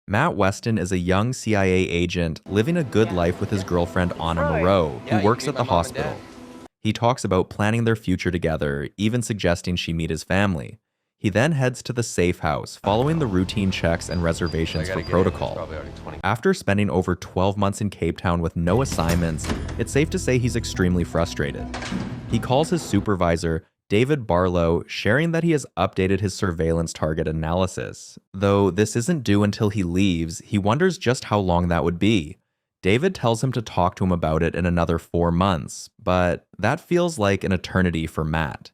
Matt Weston is a young CIA agent living a good life with his girlfriend Anna Moreau, who works at the hospital. He talks about planning their future together, even suggesting she meet his family. He then heads to the safe house, following the routine checks and reservations for protocol. After spending over 12 months in Cape Town with no assignments, it's safe to say he's extremely frustrated. He calls his supervisor, David Barlow, sharing that he has updated his surveillance target analysis. Though this isn't due until he leaves, he wonders just how long that would be. David tells him to talk to him about it in another 4 months, but that feels like an eternity for Matt.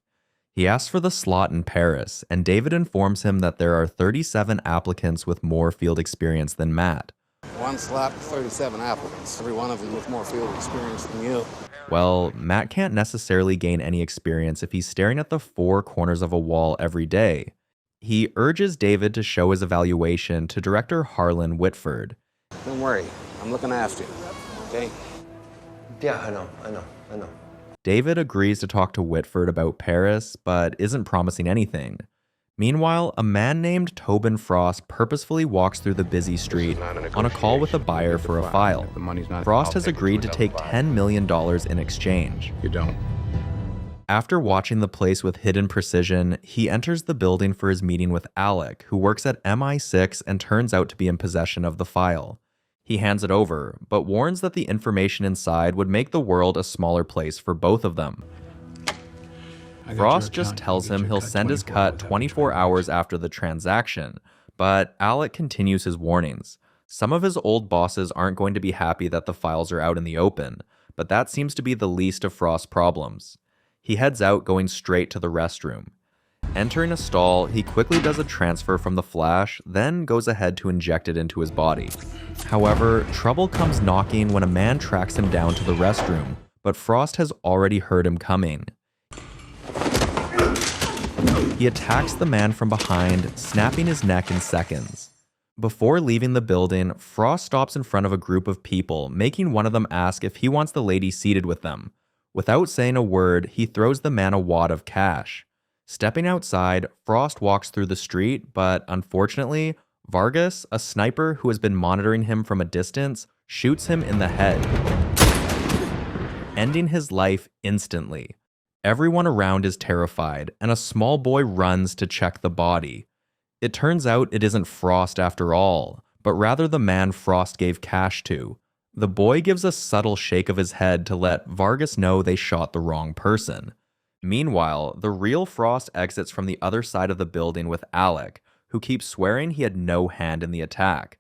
He asks for the slot in Paris, and David informs him that there are 37 applicants with more field experience than Matt. One slot, 37 applicants, every one of them with more field experience than you. Well, Matt can't necessarily gain any experience if he's staring at the four corners of a wall every day. He urges David to show his evaluation to director Harlan Whitford. Don't worry, I'm looking after you, okay? Yeah, I know. David agrees to talk to Whitford about Paris, but isn't promising anything. Meanwhile, a man named Tobin Frost purposefully walks through the busy street on a call with a buyer for a file. Frost has agreed to take $10 million in exchange. You don't. After watching the place with hidden precision, he enters the building for his meeting with Alec, who works at MI6 and turns out to be in possession of the file. He hands it over, but warns that the information inside would make the world a smaller place for both of them. Frost just tells him he'll send his cut 24 hours after the transaction, but Alec continues his warnings. Some of his old bosses aren't going to be happy that the files are out in the open, but that seems to be the least of Frost's problems. He heads out, going straight to the restroom. Entering a stall, he quickly does a transfer from the flash, then goes ahead to inject it into his body. However, trouble comes knocking when a man tracks him down to the restroom, but Frost has already heard him coming. He attacks the man from behind, snapping his neck in seconds. Before leaving the building, Frost stops in front of a group of people, making one of them ask if he wants the lady seated with them. Without saying a word, he throws the man a wad of cash. Stepping outside, Frost walks through the street, but unfortunately, Vargas, a sniper who has been monitoring him from a distance, shoots him in the head, ending his life instantly. Everyone around is terrified, and a small boy runs to check the body. It turns out it isn't Frost after all, but rather the man Frost gave cash to. The boy gives a subtle shake of his head to let Vargas know they shot the wrong person. Meanwhile, the real Frost exits from the other side of the building with Alec, who keeps swearing he had no hand in the attack.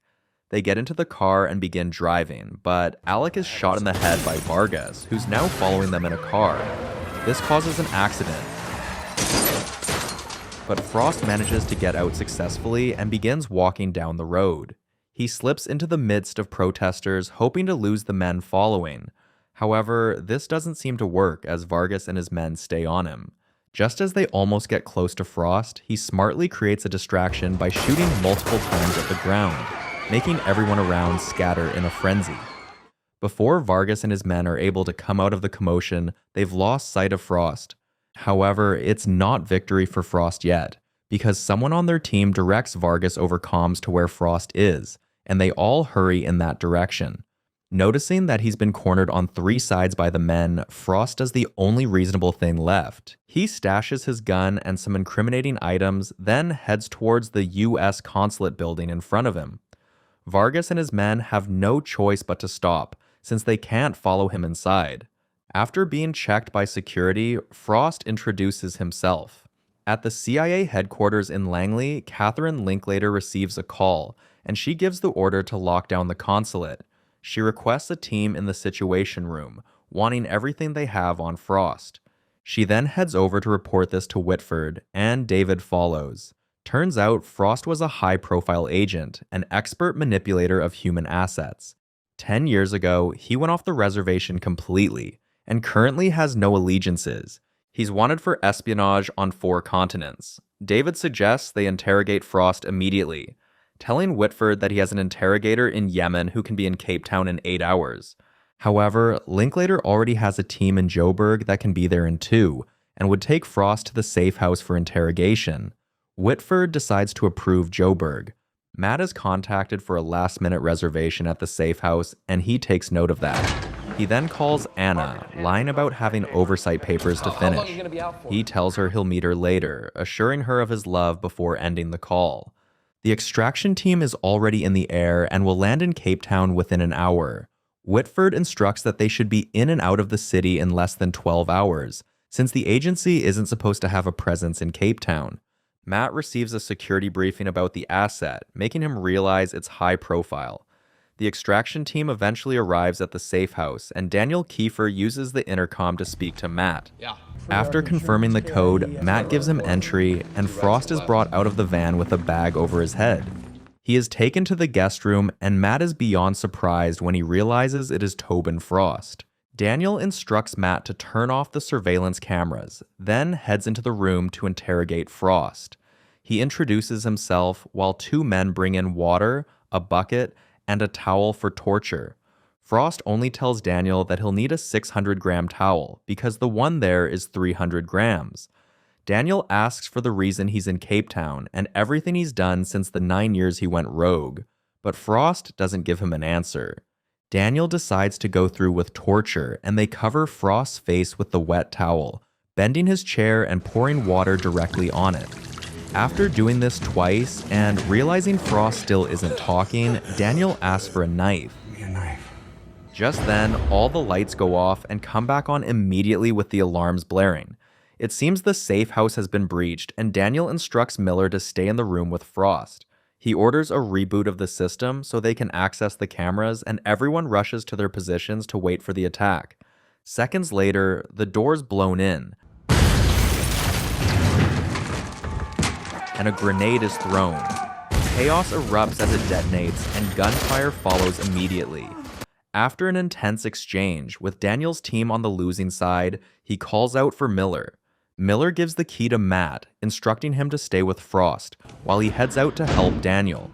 They get into the car and begin driving, but Alec is shot in the head by Vargas, who's now following them in a car. This causes an accident, but Frost manages to get out successfully and begins walking down the road. He slips into the midst of protesters, hoping to lose the men following. However, this doesn't seem to work as Vargas and his men stay on him. Just as they almost get close to Frost, he smartly creates a distraction by shooting multiple times at the ground, making everyone around scatter in a frenzy. Before Vargas and his men are able to come out of the commotion, they've lost sight of Frost. However, it's not victory for Frost yet, because someone on their team directs Vargas over comms to where Frost is, and they all hurry in that direction. Noticing that he's been cornered on 3 sides by the men, Frost does the only reasonable thing left. He stashes his gun and some incriminating items, then heads towards the US consulate building in front of him. Vargas and his men have no choice but to stop, since they can't follow him inside. After being checked by security, Frost introduces himself. At the CIA headquarters in Langley, Catherine Linklater receives a call, and she gives the order to lock down the consulate. She requests a team in the Situation Room, wanting everything they have on Frost. She then heads over to report this to Whitford, and David follows. Turns out Frost was a high-profile agent, an expert manipulator of human assets. 10 years ago, he went off the reservation completely, and currently has no allegiances. He's wanted for espionage on 4 continents. David suggests they interrogate Frost immediately, telling Whitford that he has an interrogator in Yemen who can be in Cape Town in 8 hours. However, Linklater already has a team in Joburg that can be there in 2, and would take Frost to the safe house for interrogation. Whitford decides to approve Joburg. Matt is contacted for a last-minute reservation at the safe house, and he takes note of that. He then calls Anna, lying about having oversight papers to finish. He tells her he'll meet her later, assuring her of his love before ending the call. The extraction team is already in the air and will land in Cape Town within an hour. Whitford instructs that they should be in and out of the city in less than 12 hours, since the agency isn't supposed to have a presence in Cape Town. Matt receives a security briefing about the asset, making him realize its high profile. The extraction team eventually arrives at the safe house, and Daniel Kiefer uses the intercom to speak to Matt. After confirming the code, Matt gives him entry, and Frost is brought out of the van with a bag over his head. He is taken to the guest room, and Matt is beyond surprised when he realizes it is Tobin Frost. Daniel instructs Matt to turn off the surveillance cameras, then heads into the room to interrogate Frost. He introduces himself while two men bring in water, a bucket, and a towel for torture. Frost only tells Daniel that he'll need a 600-gram towel because the one there is 300 grams. Daniel asks for the reason he's in Cape Town and everything he's done since the 9 years he went rogue, but Frost doesn't give him an answer. Daniel decides to go through with torture, and they cover Frost's face with the wet towel, bending his chair and pouring water directly on it. After doing this twice and realizing Frost still isn't talking, Daniel asks for a knife. Give me a knife. Just then, all the lights go off and come back on immediately with the alarms blaring. It seems the safe house has been breached, and Daniel instructs Miller to stay in the room with Frost. He orders a reboot of the system so they can access the cameras, and everyone rushes to their positions to wait for the attack. Seconds later, the door's blown in, and a grenade is thrown. Chaos erupts as it detonates, and gunfire follows immediately. After an intense exchange, with Daniel's team on the losing side, he calls out for Miller. Miller gives the key to Matt, instructing him to stay with Frost, while he heads out to help Daniel.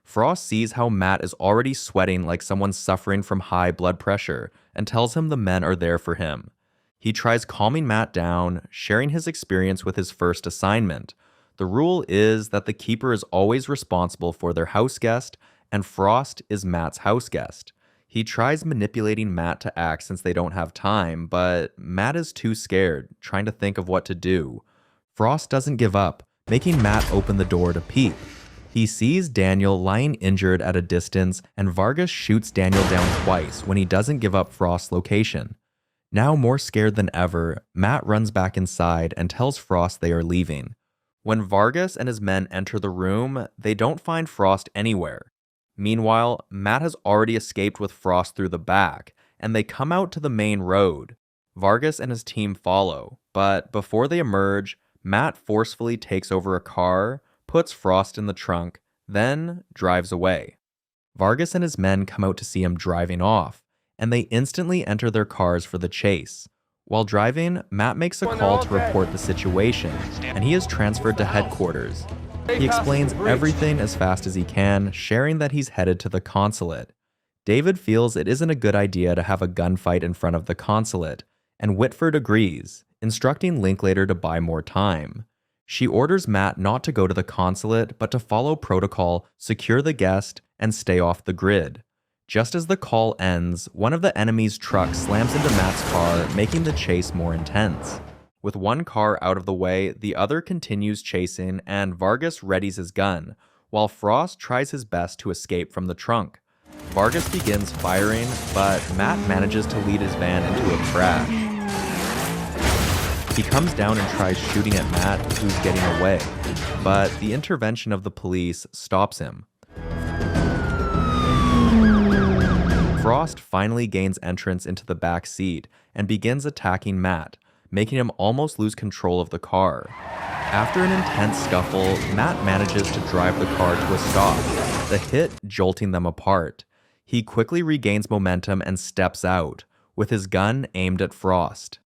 Frost sees how Matt is already sweating like someone suffering from high blood pressure, and tells him the men are there for him. He tries calming Matt down, sharing his experience with his first assignment. The rule is that the keeper is always responsible for their house guest, and Frost is Matt's house guest. He tries manipulating Matt to act since they don't have time, but Matt is too scared, trying to think of what to do. Frost doesn't give up, making Matt open the door to peep. He sees Daniel lying injured at a distance, and Vargas shoots Daniel down twice when he doesn't give up Frost's location. Now more scared than ever, Matt runs back inside and tells Frost they are leaving. When Vargas and his men enter the room, they don't find Frost anywhere. Meanwhile, Matt has already escaped with Frost through the back, and they come out to the main road. Vargas and his team follow, but before they emerge, Matt forcefully takes over a car, puts Frost in the trunk, then drives away. Vargas and his men come out to see him driving off, and they instantly enter their cars for the chase. While driving, Matt makes a call to report the situation, and he is transferred to headquarters. He explains everything as fast as he can, sharing that he's headed to the consulate. David feels it isn't a good idea to have a gunfight in front of the consulate, and Whitford agrees, instructing Linklater to buy more time. She orders Matt not to go to the consulate, but to follow protocol, secure the guest, and stay off the grid. Just as the call ends, one of the enemy's trucks slams into Matt's car, making the chase more intense. With one car out of the way, the other continues chasing, and Vargas readies his gun, while Frost tries his best to escape from the trunk. Vargas begins firing, but Matt manages to lead his van into a crash. He comes down and tries shooting at Matt, who's getting away, but the intervention of the police stops him. Frost finally gains entrance into the back seat and begins attacking Matt, making him almost lose control of the car. After an intense scuffle, Matt manages to drive the car to a stop, the hit jolting them apart. He quickly regains momentum and steps out, with his gun aimed at Frost.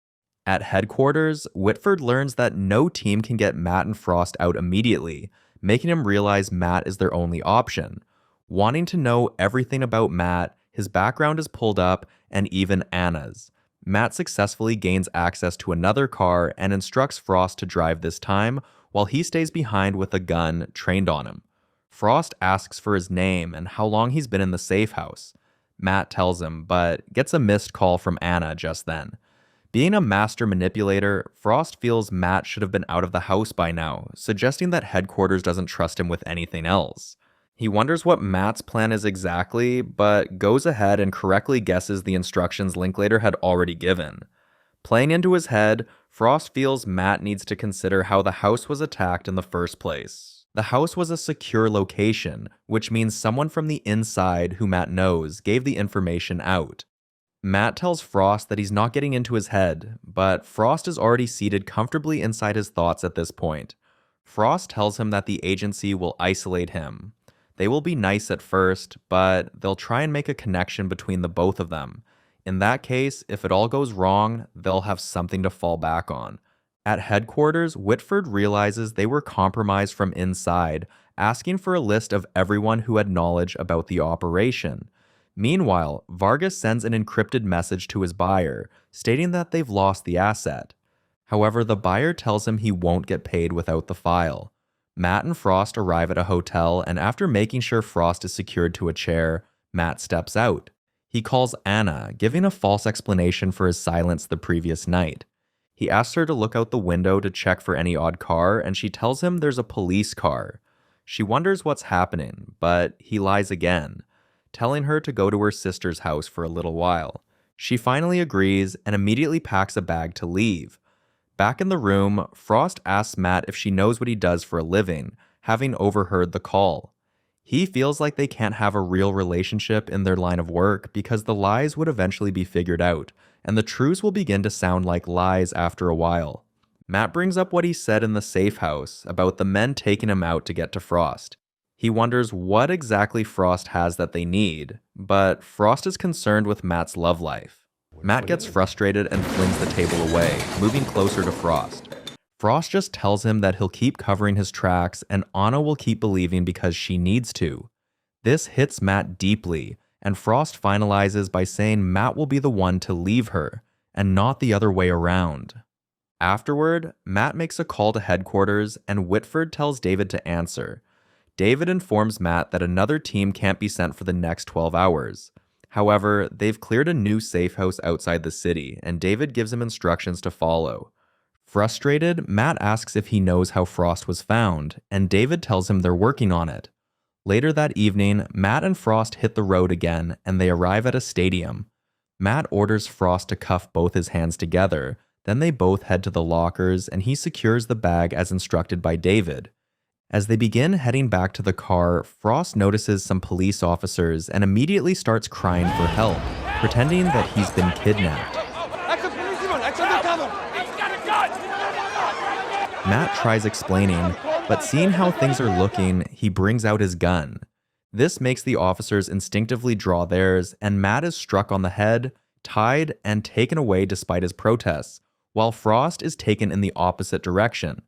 At headquarters, Whitford learns that no team can get Matt and Frost out immediately, making him realize Matt is their only option. Wanting to know everything about Matt, his background is pulled up, and even Anna's. Matt successfully gains access to another car and instructs Frost to drive this time, while he stays behind with a gun trained on him. Frost asks for his name and how long he's been in the safe house. Matt tells him, but gets a missed call from Anna just then. Being a master manipulator, Frost feels Matt should have been out of the house by now, suggesting that headquarters doesn't trust him with anything else. He wonders what Matt's plan is exactly, but goes ahead and correctly guesses the instructions Linklater had already given. Playing into his head, Frost feels Matt needs to consider how the house was attacked in the first place. The house was a secure location, which means someone from the inside who Matt knows gave the information out. Matt tells Frost that he's not getting into his head, but Frost is already seated comfortably inside his thoughts at this point. Frost tells him that the agency will isolate him. They will be nice at first, but they'll try and make a connection between the both of them. In that case, if it all goes wrong, they'll have something to fall back on. At headquarters, Whitford realizes they were compromised from inside, asking for a list of everyone who had knowledge about the operation. Meanwhile, Vargas sends an encrypted message to his buyer, stating that they've lost the asset. However, the buyer tells him he won't get paid without the file. Matt and Frost arrive at a hotel, and after making sure Frost is secured to a chair, Matt steps out. He calls Anna, giving a false explanation for his silence the previous night. He asks her to look out the window to check for any odd car, and she tells him there's a police car. She wonders what's happening, but he lies again, telling her to go to her sister's house for a little while. She finally agrees and immediately packs a bag to leave. Back in the room, Frost asks Matt if she knows what he does for a living, having overheard the call. He feels like they can't have a real relationship in their line of work because the lies would eventually be figured out, and the truths will begin to sound like lies after a while. Matt brings up what he said in the safe house about the men taking him out to get to Frost. He wonders what exactly Frost has that they need, but Frost is concerned with Matt's love life. Matt gets frustrated and flings the table away, moving closer to Frost. Frost just tells him that he'll keep covering his tracks and Anna will keep believing because she needs to. This hits Matt deeply, and Frost finalizes by saying Matt will be the one to leave her, and not the other way around. Afterward, Matt makes a call to headquarters, and Whitford tells David to answer. David informs Matt that another team can't be sent for the next 12 hours. However, they've cleared a new safe house outside the city, and David gives him instructions to follow. Frustrated, Matt asks if he knows how Frost was found, and David tells him they're working on it. Later that evening, Matt and Frost hit the road again, and they arrive at a stadium. Matt orders Frost to cuff both his hands together, then they both head to the lockers, and he secures the bag as instructed by David. As they begin heading back to the car, Frost notices some police officers and immediately starts crying for help, pretending that he's been kidnapped. Matt tries explaining, but seeing how things are looking, he brings out his gun. This makes the officers instinctively draw theirs, and Matt is struck on the head, tied, and taken away despite his protests, while Frost is taken in the opposite direction.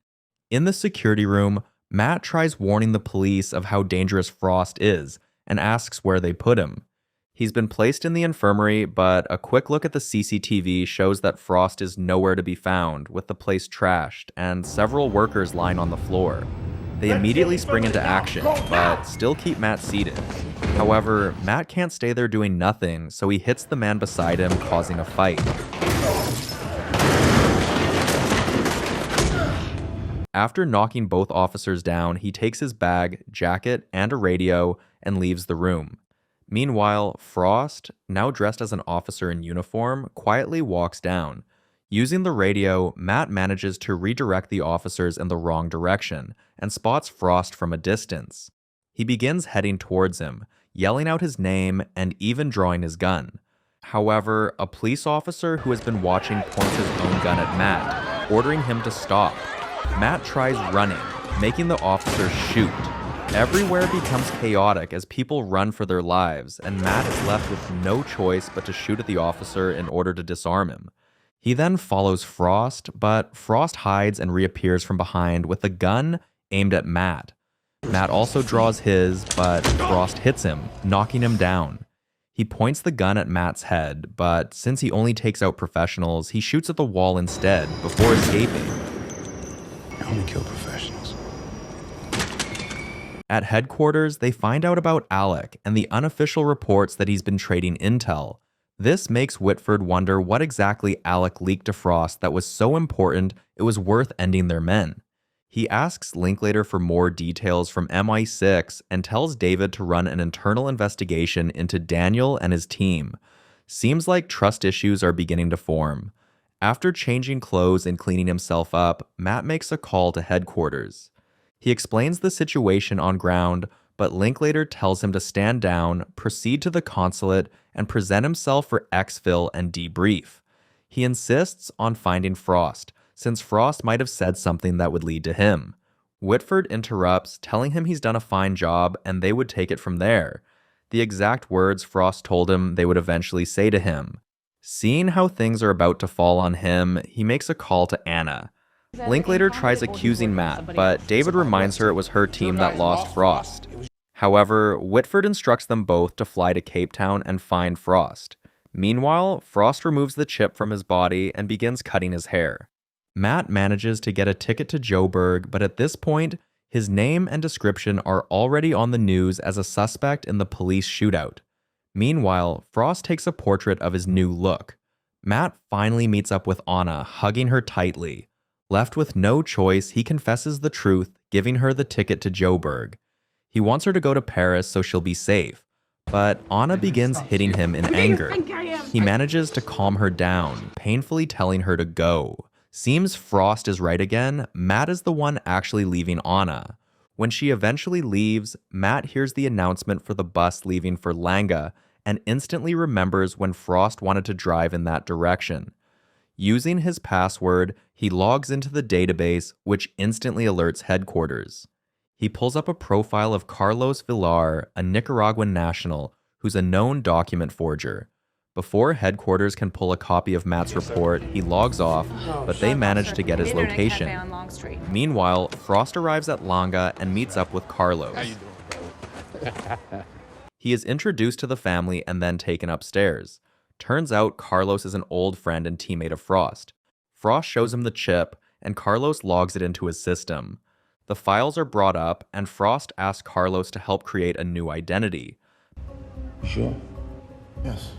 In the security room, Matt tries warning the police of how dangerous Frost is, and asks where they put him. He's been placed in the infirmary, but a quick look at the CCTV shows that Frost is nowhere to be found, with the place trashed and several workers lying on the floor. They immediately spring into action, but still keep Matt seated. However, Matt can't stay there doing nothing, so he hits the man beside him, causing a fight. After knocking both officers down, he takes his bag, jacket, and a radio and leaves the room. Meanwhile, Frost, now dressed as an officer in uniform, quietly walks down. Using the radio, Matt manages to redirect the officers in the wrong direction and spots Frost from a distance. He begins heading towards him, yelling out his name and even drawing his gun. However, a police officer who has been watching points his own gun at Matt, ordering him to stop. Matt tries running, making the officer shoot. Everywhere becomes chaotic as people run for their lives, and Matt is left with no choice but to shoot at the officer in order to disarm him. He then follows Frost, but Frost hides and reappears from behind with a gun aimed at Matt. Matt also draws his, but Frost hits him, knocking him down. He points the gun at Matt's head, but since he only takes out professionals, he shoots at the wall instead, before escaping. You only kill professionals. At headquarters, they find out about Alec and the unofficial reports that he's been trading intel. This makes Whitford wonder what exactly Alec leaked to Frost that was so important it was worth ending their men. He asks Linklater for more details from MI6 and tells David to run an internal investigation into Daniel and his team. Seems like trust issues are beginning to form. After changing clothes and cleaning himself up, Matt makes a call to headquarters. He explains the situation on ground, but Linklater tells him to stand down, proceed to the consulate, and present himself for exfil and debrief. He insists on finding Frost, since Frost might have said something that would lead to him. Whitford interrupts, telling him he's done a fine job and they would take it from there. The exact words Frost told him they would eventually say to him. Seeing how things are about to fall on him, he makes a call to Anna. Linklater tries accusing Matt, but David reminds her it was her team that lost Frost. However, Whitford instructs them both to fly to Cape Town and find Frost. Meanwhile, Frost removes the chip from his body and begins cutting his hair. Matt manages to get a ticket to Joburg, but at this point, his name and description are already on the news as a suspect in the police shootout. Meanwhile, Frost takes a portrait of his new look. Matt finally meets up with Anna, hugging her tightly. Left with no choice, he confesses the truth, giving her the ticket to Joburg. He wants her to go to Paris so she'll be safe, but Anna begins hitting him in anger. He manages to calm her down, painfully telling her to go. Seems Frost is right again. Matt is the one actually leaving Anna. When she eventually leaves, Matt hears the announcement for the bus leaving for Langa and instantly remembers when Frost wanted to drive in that direction. Using his password, he logs into the database, which instantly alerts headquarters. He pulls up a profile of Carlos Villar, a Nicaraguan national, who's a known document forger. Before headquarters can pull a copy of Matt's report, he logs off, but they manage to get his location. Meanwhile, Frost arrives at Langa and meets up with Carlos. He is introduced to the family and then taken upstairs. Turns out Carlos is an old friend and teammate of Frost. Frost shows him the chip, and Carlos logs it into his system. The files are brought up, and Frost asks Carlos to help create a new identity. Sure? Yes.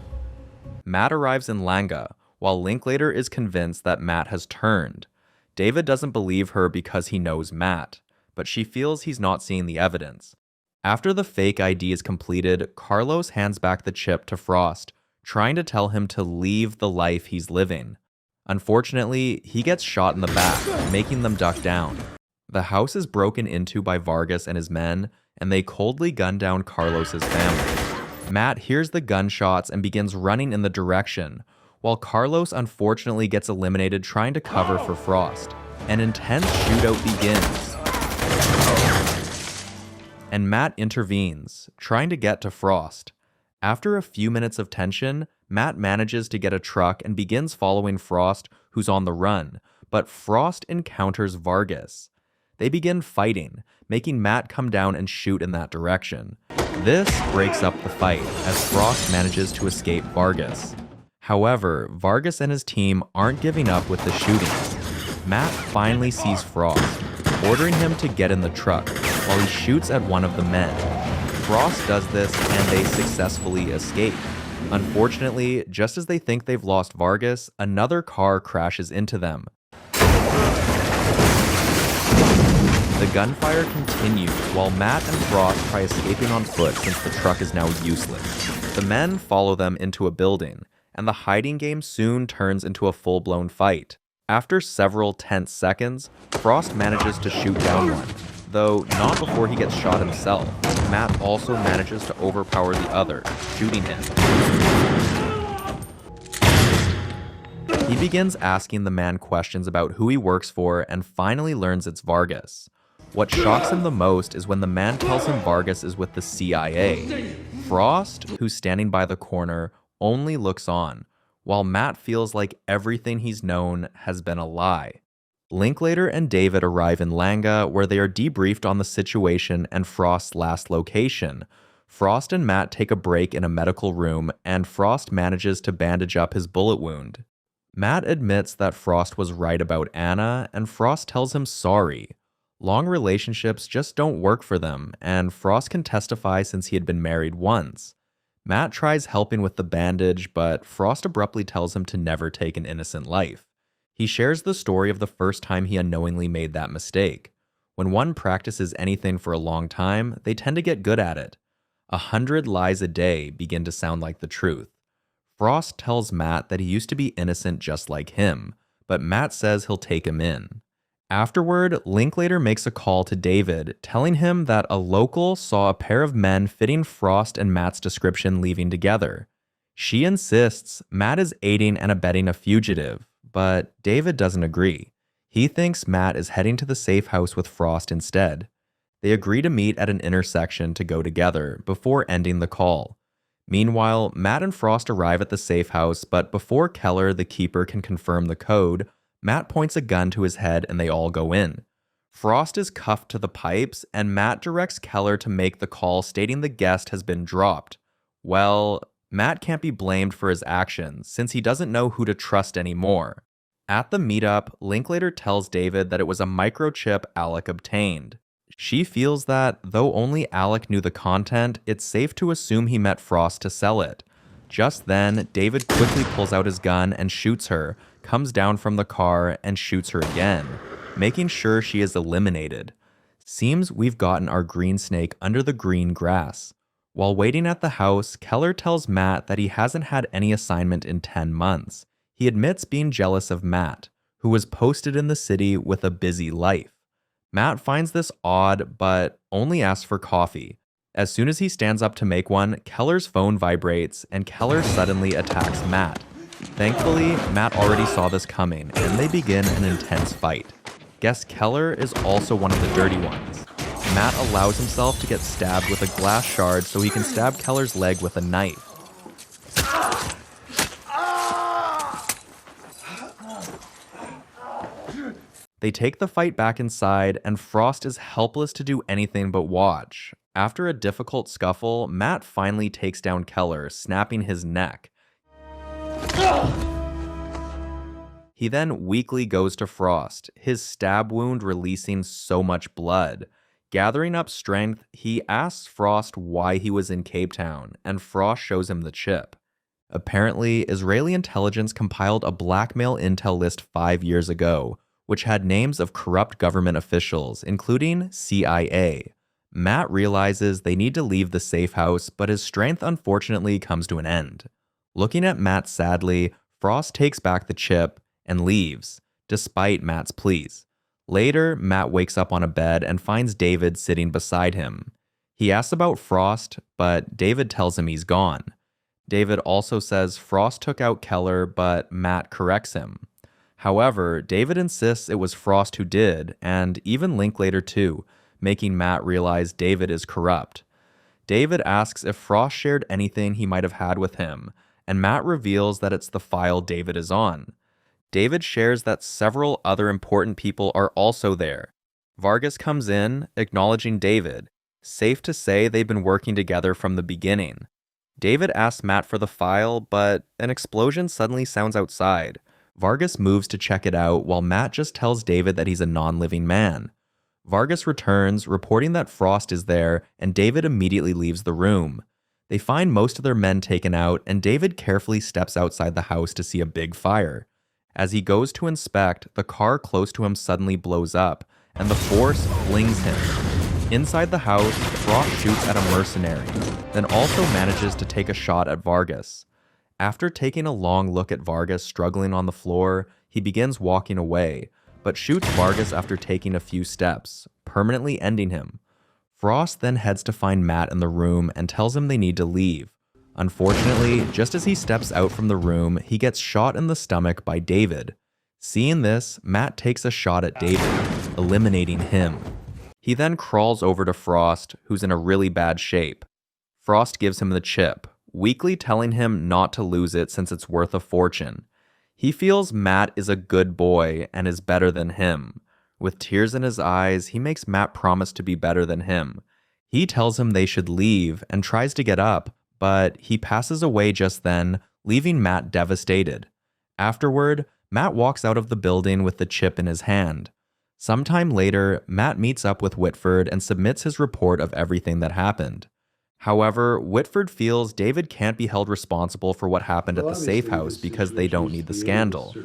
Matt arrives in Langa, while Linklater is convinced that Matt has turned. David doesn't believe her because he knows Matt, but she feels he's not seeing the evidence. After the fake ID is completed, Carlos hands back the chip to Frost, trying to tell him to leave the life he's living. Unfortunately, he gets shot in the back, making them duck down. The house is broken into by Vargas and his men, and they coldly gun down Carlos's family. Matt hears the gunshots and begins running in the direction, while Carlos unfortunately gets eliminated trying to cover for Frost. An intense shootout begins, and Matt intervenes, trying to get to Frost. After a few minutes of tension, Matt manages to get a truck and begins following Frost, who's on the run, but Frost encounters Vargas. They begin fighting, making Matt come down and shoot in that direction. This breaks up the fight, as Frost manages to escape Vargas. However, Vargas and his team aren't giving up with the shooting. Matt finally sees Frost, ordering him to get in the truck, while he shoots at one of the men. Frost does this, and they successfully escape. Unfortunately, just as they think they've lost Vargas, another car crashes into them. The gunfire continues while Matt and Frost try escaping on foot since the truck is now useless. The men follow them into a building, and the hiding game soon turns into a full-blown fight. After several tense seconds, Frost manages to shoot down one, though not before he gets shot himself. Matt also manages to overpower the other, shooting him. He begins asking the man questions about who he works for and finally learns it's Vargas. What shocks him the most is when the man tells him Vargas is with the CIA. Frost, who's standing by the corner, only looks on, while Matt feels like everything he's known has been a lie. Linklater and David arrive in Langa, where they are debriefed on the situation and Frost's last location. Frost and Matt take a break in a medical room, and Frost manages to bandage up his bullet wound. Matt admits that Frost was right about Anna, and Frost tells him sorry. Long relationships just don't work for them, and Frost can testify since he had been married once. Matt tries helping with the bandage, but Frost abruptly tells him to never take an innocent life. He shares the story of the first time he unknowingly made that mistake. When one practices anything for a long time, they tend to get good at it. 100 lies a day begin to sound like the truth. Frost tells Matt that he used to be innocent just like him, but Matt says he'll take him in. Afterward, Linklater makes a call to David, telling him that a local saw a pair of men fitting Frost and Matt's description leaving together. She insists Matt is aiding and abetting a fugitive, but David doesn't agree. He thinks Matt is heading to the safe house with Frost instead. They agree to meet at an intersection to go together before ending the call. Meanwhile, Matt and Frost arrive at the safe house, but before Keller, the keeper, can confirm the code, Matt points a gun to his head and they all go in. Frost is cuffed to the pipes, and Matt directs Keller to make the call stating the guest has been dropped. Well, Matt can't be blamed for his actions since he doesn't know who to trust anymore. At the meetup, Linklater tells David that it was a microchip Alec obtained. She feels that, though only Alec knew the content, it's safe to assume he met Frost to sell it. Just then, David quickly pulls out his gun and shoots her, comes down from the car and shoots her again, making sure she is eliminated. Seems we've gotten our green snake under the green grass. While waiting at the house, Keller tells Matt that he hasn't had any assignment in 10 months. He admits being jealous of Matt, who was posted in the city with a busy life. Matt finds this odd, but only asks for coffee. As soon as he stands up to make one, Keller's phone vibrates, and Keller suddenly attacks Matt. Thankfully, Matt already saw this coming, and they begin an intense fight. Guess Keller is also one of the dirty ones. Matt allows himself to get stabbed with a glass shard so he can stab Keller's leg with a knife. They take the fight back inside, and Frost is helpless to do anything but watch. After a difficult scuffle, Matt finally takes down Keller, snapping his neck. He then weakly goes to Frost, his stab wound releasing so much blood. Gathering up strength, he asks Frost why he was in Cape Town, and Frost shows him the chip. Apparently, Israeli intelligence compiled a blackmail intel list 5 years ago, which had names of corrupt government officials, including CIA. Matt realizes they need to leave the safe house, but his strength unfortunately comes to an end. Looking at Matt sadly, Frost takes back the chip and leaves, despite Matt's pleas. Later, Matt wakes up on a bed and finds David sitting beside him. He asks about Frost, but David tells him he's gone. David also says Frost took out Keller, but Matt corrects him. However, David insists it was Frost who did, and even Linklater too, making Matt realize David is corrupt. David asks if Frost shared anything he might have had with him, and Matt reveals that it's the file David is on. David shares that several other important people are also there. Vargas comes in, acknowledging David. Safe to say they've been working together from the beginning. David asks Matt for the file, but an explosion suddenly sounds outside. Vargas moves to check it out while Matt just tells David that he's a non-living man. Vargas returns, reporting that Frost is there, and David immediately leaves the room. They find most of their men taken out, and David carefully steps outside the house to see a big fire. As he goes to inspect, the car close to him suddenly blows up, and the force flings him. Inside the house, Frost shoots at a mercenary, then also manages to take a shot at Vargas. After taking a long look at Vargas struggling on the floor, he begins walking away, but shoots Vargas after taking a few steps, permanently ending him. Frost then heads to find Matt in the room and tells him they need to leave. Unfortunately, just as he steps out from the room, he gets shot in the stomach by David. Seeing this, Matt takes a shot at David, eliminating him. He then crawls over to Frost, who's in a really bad shape. Frost gives him the chip, weakly telling him not to lose it since it's worth a fortune. He feels Matt is a good boy and is better than him. With tears in his eyes, he makes Matt promise to be better than him. He tells him they should leave and tries to get up, but he passes away just then, leaving Matt devastated. Afterward, Matt walks out of the building with the chip in his hand. Sometime later, Matt meets up with Whitford and submits his report of everything that happened. However, Whitford feels David can't be held responsible for what happened at the safe house because they don't need the scandal.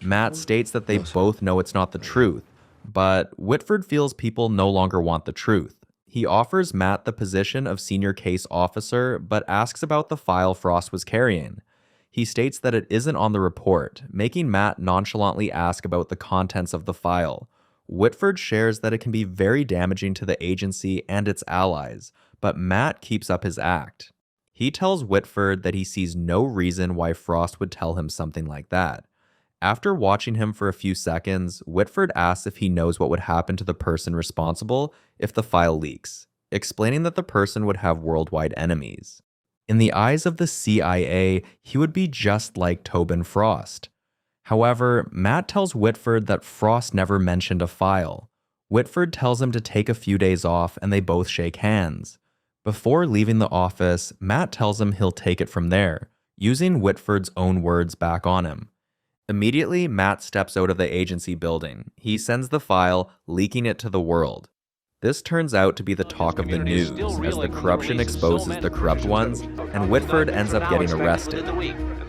Matt states that they both know it's not the truth, but Whitford feels people no longer want the truth. He offers Matt the position of senior case officer, but asks about the file Frost was carrying. He states that it isn't on the report, making Matt nonchalantly ask about the contents of the file. Whitford shares that it can be very damaging to the agency and its allies, but Matt keeps up his act. He tells Whitford that he sees no reason why Frost would tell him something like that. After watching him for a few seconds, Whitford asks if he knows what would happen to the person responsible if the file leaks, explaining that the person would have worldwide enemies. In the eyes of the CIA, he would be just like Tobin Frost. However, Matt tells Whitford that Frost never mentioned a file. Whitford tells him to take a few days off and they both shake hands. Before leaving the office, Matt tells him he'll take it from there, using Whitford's own words back on him. Immediately, Matt steps out of the agency building. He sends the file, leaking it to the world. This turns out to be the talk of the news, as the corruption exposes the corrupt ones, and Whitford ends up getting arrested.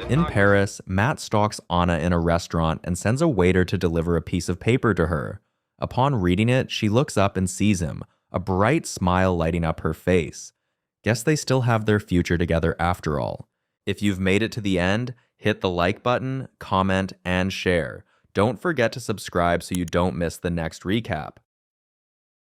In Paris, Matt stalks Anna in a restaurant and sends a waiter to deliver a piece of paper to her. Upon reading it, she looks up and sees him, a bright smile lighting up her face. Guess they still have their future together after all. If you've made it to the end, hit the like button, comment, and share. Don't forget to subscribe so you don't miss the next recap.